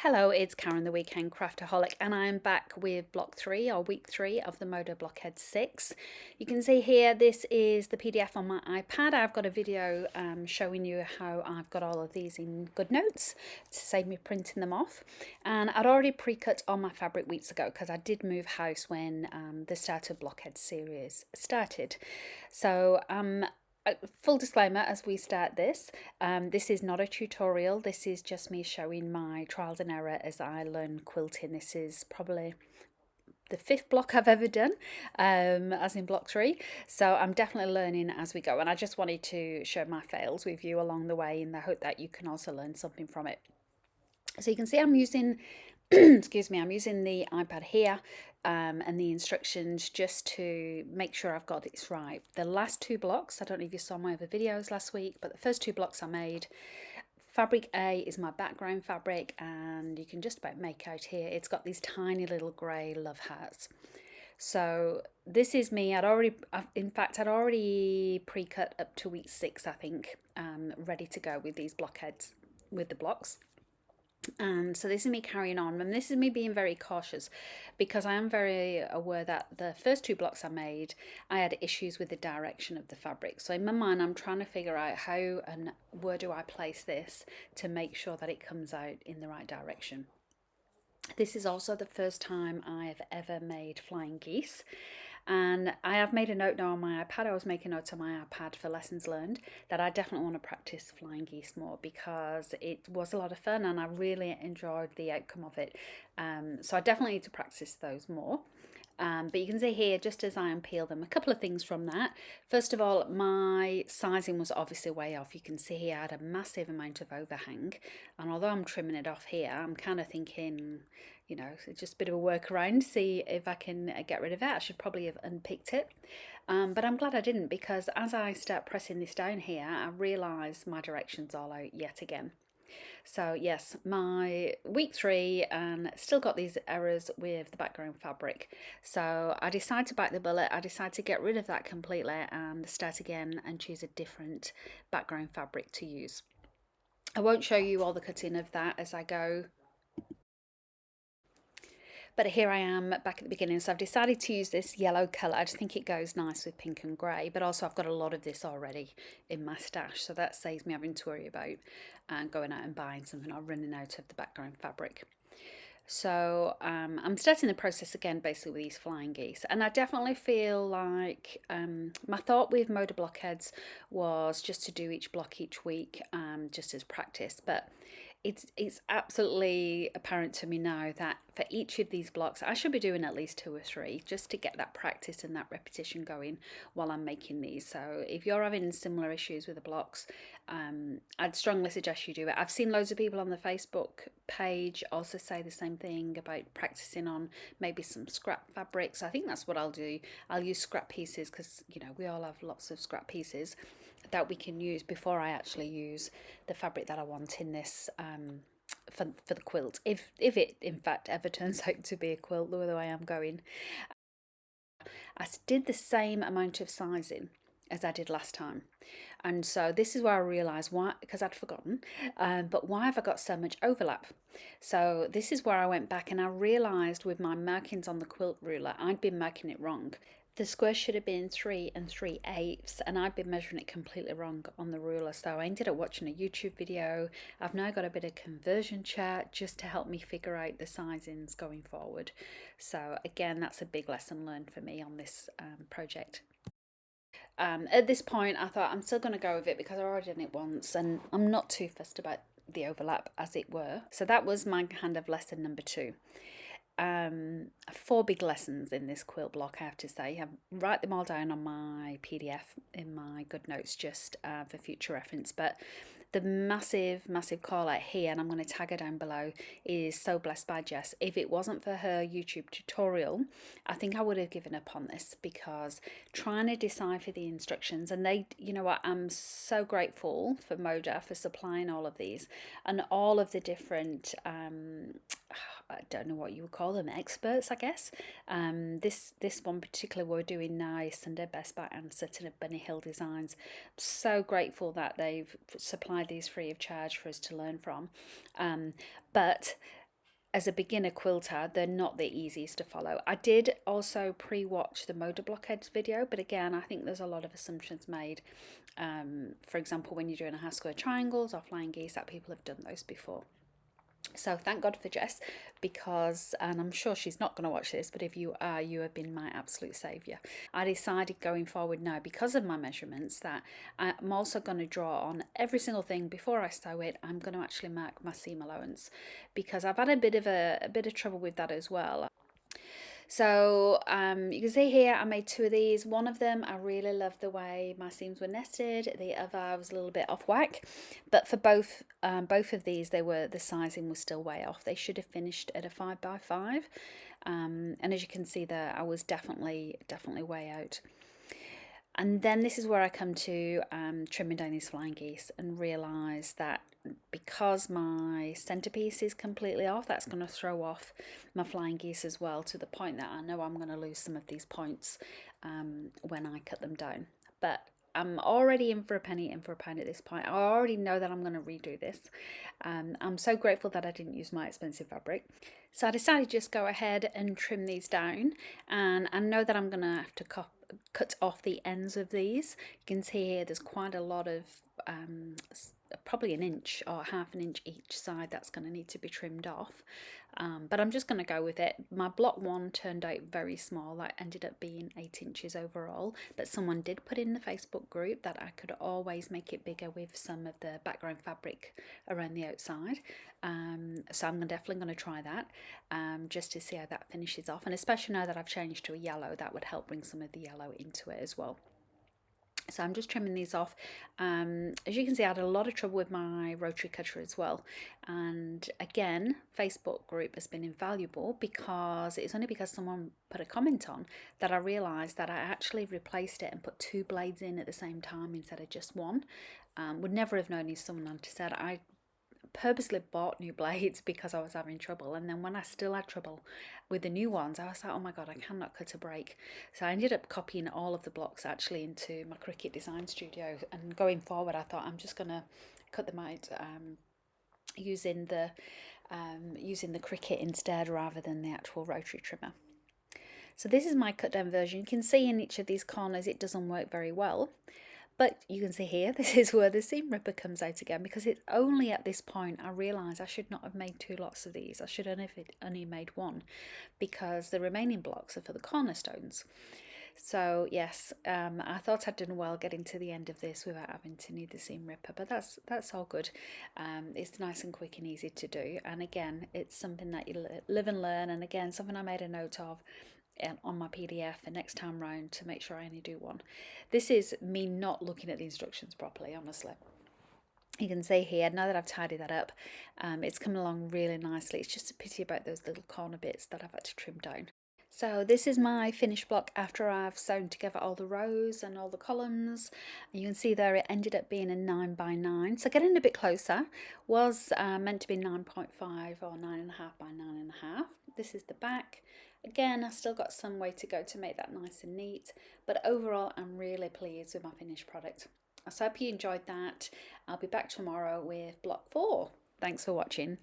Hello, it's Karen, the Weekend Craftaholic, and I'm back with block 3 or week 3 of the Moda Blockheads 6. You can see here, this is the PDF on my iPad. I've got a video showing you how I've got all of these in GoodNotes to save me printing them off. And I'd already pre-cut all my fabric weeks ago because I did move house when the start of Blockhead series started. So full disclaimer as we start this, this is not a tutorial. This is just me showing my trials and error as I learn quilting. This is probably the 5th block I've ever done, as in block 3. So I'm definitely learning as we go. And I just wanted to share my fails with you along the way in the hope that you can also learn something from it. So you can see I'm using excuse me, I'm using the iPad here and the instructions just to make sure I've got this right. The last 2 blocks, I don't know if you saw my other videos last week, but the first 2 blocks I made, fabric A is my background fabric, and you can just about make out here, it's got these tiny little grey love hearts. So this is me. I'd already pre-cut up to week 6, I think, ready to go with these blockheads, with the blocks. And so this is me carrying on, and this is me being very cautious because I am very aware that the first 2 blocks I made, I had issues with the direction of the fabric. So in my mind, I'm trying to figure out how and where do I place this to make sure that it comes out in the right direction. This is also the first time I have ever made flying geese. And I have made a note now on my iPad. I was making notes on my iPad for lessons learned that I definitely want to practice flying geese more because it was a lot of fun and I really enjoyed the outcome of it. So I definitely need to practice those more. But you can see here, just as I unpeel them, a couple of things from that. First of all, my sizing was obviously way off. You can see here I had a massive amount of overhang. And although I'm trimming it off here, I'm kind of thinking, you know, it's just a bit of a workaround, see if I can get rid of it. I should probably have unpicked it. But I'm glad I didn't, because as I start pressing this down here, I realise my direction's all out yet again. So yes, my week 3, and still got these errors with the background fabric. So I decided to bite the bullet. I decided to get rid of that completely and start again and choose a different background fabric to use. I won't show you all the cutting of that as I go, but here I am back at the beginning. So I've decided to use this yellow colour. I just think it goes nice with pink and grey, but also I've got a lot of this already in my stash, so that saves me having to worry about going out and buying something or running out of the background fabric. So I'm starting the process again basically with these flying geese, and I definitely feel like my thought with Moda Blockheads was just to do each block each week, just as practice, but it's absolutely apparent to me now that for each of these blocks I should be doing at least 2 or 3 just to get that practice and that repetition going while I'm making these. So if you're having similar issues with the blocks, I'd strongly suggest you do it. I've seen loads of people on the Facebook page also say the same thing about practicing on maybe some scrap fabrics. I think that's what I'll do. I'll use scrap pieces because, you know, we all have lots of scrap pieces that we can use before I actually use the fabric that I want in this for the quilt, if it in fact ever turns out to be a quilt the way I'm going. I did the same amount of sizing as I did last time, and so this is where I realised why, because I'd forgotten, but why have I got so much overlap? So this is where I went back and I realised with my markings on the quilt ruler I'd been marking it wrong. The square should have been 3 3/8, and I've been measuring it completely wrong on the ruler. So I ended up watching a YouTube video. I've now got a bit of conversion chart just to help me figure out the sizings going forward. So again, that's a big lesson learned for me on this project. At this point, I thought I'm still going to go with it because I've already done it once and I'm not too fussed about the overlap, as it were. So that was my kind of lesson number 2. 4 big lessons in this quilt block, I have to say. I write them all down on my PDF in my GoodNotes just for future reference, but the massive call out here, and I'm going to tag her down below, is So Blessed by Jess. If it wasn't for her YouTube tutorial, I think I would have given up on this, because trying to decipher the instructions, and they, you know what, I'm so grateful for Moda for supplying all of these and all of the different I don't know what you would call them, experts, I guess. This one particular we're doing now, Sunday Best by Anne Sutton of Bunny Hill Designs. I'm so grateful that they've supplied these free of charge for us to learn from. But as a beginner quilter, they're not the easiest to follow. I did also pre-watch the Moda Blockheads video, but again, I think there's a lot of assumptions made. For example, when you're doing a half square triangles or flying geese, that people have done those before. So thank God for Jess, because, and I'm sure she's not going to watch this, but if you are, you have been my absolute saviour. I decided going forward now, because of my measurements, that I'm also going to draw on every single thing before I sew it. I'm going to actually mark my seam allowance, because I've had a bit of trouble with that as well. So you can see here I made two of these. One of them, I really loved the way my seams were nested. The other was a little bit off whack, but for both of these, the sizing was still way off. They should have finished at a 5x5, and as you can see there, I was definitely way out. And then this is where I come to trimming down these flying geese and realise that because my centrepiece is completely off, that's going to throw off my flying geese as well, to the point that I know I'm going to lose some of these points when I cut them down. But I'm already in for a penny, in for a pound at this point. I already know that I'm going to redo this. I'm so grateful that I didn't use my expensive fabric. So I decided to just go ahead and trim these down, and I know that I'm going to have to cut off the ends of these. You can see here there's quite a lot of probably an inch or half an inch each side that's going to need to be trimmed off, but I'm just going to go with it. My block one turned out very small. That ended up being 8 inches overall, but someone did put in the Facebook group that I could always make it bigger with some of the background fabric around the outside, so I'm definitely going to try that, just to see how that finishes off, and especially now that I've changed to a yellow, that would help bring some of the yellow into it as well. So I'm just trimming these off. As you can see, I had a lot of trouble with my rotary cutter as well. And again, Facebook group has been invaluable, because it's only because someone put a comment on that I realised that I actually replaced it and put 2 blades in at the same time instead of just one. Would never have known if someone had said. I purposely bought new blades because I was having trouble, and then when I still had trouble with the new ones, I was like, oh my god, I cannot cut a break. So I ended up copying all of the blocks actually into my Cricut design studio, and going forward I thought I'm just gonna cut them out using the Cricut instead, rather than the actual rotary trimmer. So this is my cut down version. You can see in each of these corners it doesn't work very well. But you can see here, this is where the seam ripper comes out again, because it's only at this point I realise I should not have made 2 lots of these. I should only made one, because the remaining blocks are for the cornerstones. So yes, I thought I'd done well getting to the end of this without having to need the seam ripper, but that's all good. It's nice and quick and easy to do, and again, it's something that you live and learn, and again, something I made a note of on my PDF for next time round, to make sure I only do one. This is me not looking at the instructions properly, honestly. You can see here, now that I've tidied that up, it's coming along really nicely. It's just a pity about those little corner bits that I've had to trim down. So this is my finished block after I've sewn together all the rows and all the columns. You can see there it ended up being a 9x9. So getting a bit closer, was meant to be 9.5 or 9.5 by 9.5. This is the back. Again, I've still got some way to go to make that nice and neat, but overall I'm really pleased with my finished product. So I hope you enjoyed that. I'll be back tomorrow with block 4. Thanks for watching.